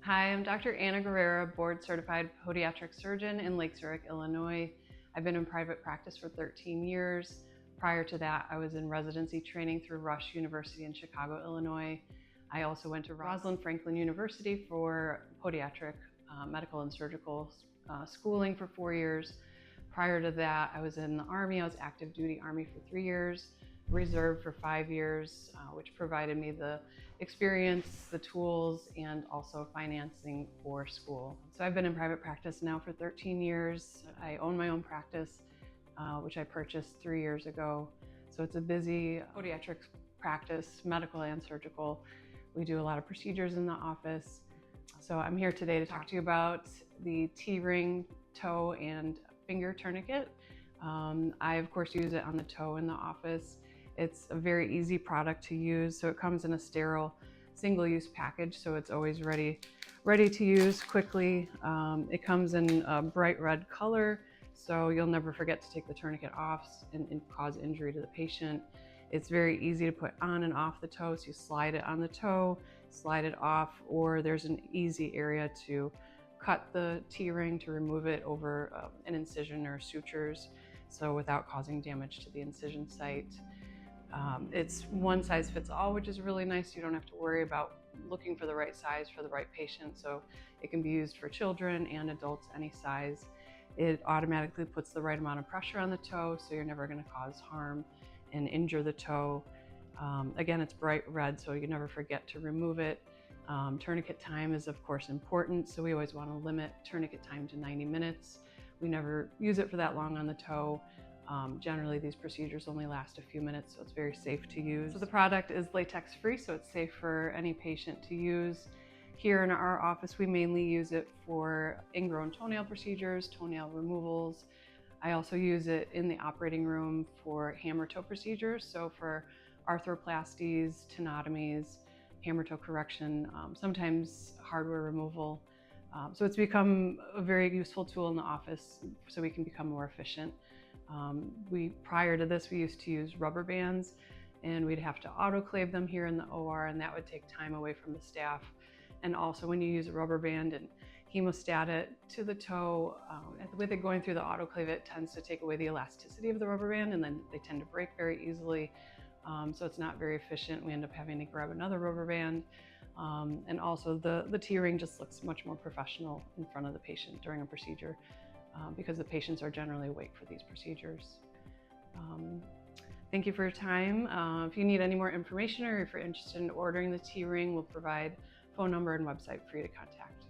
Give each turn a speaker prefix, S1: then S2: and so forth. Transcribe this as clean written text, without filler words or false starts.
S1: Hi, I'm Dr. Anna Guerrera, board-certified podiatric surgeon in Lake Zurich, Illinois. I've been in private practice for 13 years. Prior to that, I was in residency training through Rush University in Chicago, Illinois. I also went to Rosalind Franklin University for podiatric medical and surgical schooling for 4 years. Prior to that, I was in the Army. I was active duty Army for 3 years, Reserve for 5 years, which provided me the experience, the tools, and also financing for school. So I've been in private practice now for 13 years. I own my own practice, which I purchased 3 years ago. So it's a busy podiatric practice, medical and surgical. We do a lot of procedures in the office. So I'm here today to talk to you about the T-ring toe and finger tourniquet. I of course use it on the toe in the office. It's a very easy product to use. So it comes in a sterile single-use package, so it's always ready to use quickly. It comes in a bright red color, so you'll never forget to take the tourniquet off and cause injury to the patient. It's very easy to put on and off the toe, so you slide it on the toe, slide it off, or there's an easy area to cut the T-ring to remove it over an incision or sutures, so without causing damage to the incision site. It's one size fits all, which is really nice. You don't have to worry about looking for the right size for the right patient, so it can be used for children and adults any size. It automatically puts the right amount of pressure on the toe, so you're never going to cause harm and injure the toe. Again, it's bright red, so you never forget to remove it. Tourniquet time is of course important, so we always want to limit tourniquet time to 90 minutes. We never use it for that long on the toe. Generally these procedures only last a few minutes, so it's very safe to use. So the product is latex free, so it's safe for any patient to use. Here in our office, we mainly use it for ingrown toenail procedures, toenail removals. I also use it in the operating room for hammer toe procedures, so for arthroplasties, tenotomies, hammer toe correction, sometimes hardware removal. So it's become a very useful tool in the office so we can become more efficient. Prior to this, we used to use rubber bands, and we'd have to autoclave them here in the OR, and that would take time away from the staff. And also when you use a rubber band and hemostat it to the toe, with it going through the autoclave, it tends to take away the elasticity of the rubber band, and then they tend to break very easily. So it's not very efficient. We end up having to grab another rubber band. And also the T-ring just looks much more professional in front of the patient during a procedure, because the patients are generally awake for these procedures. Thank you for your time. If you need any more information or if you're interested in ordering the T-ring, we'll provide phone number and website for you to contact.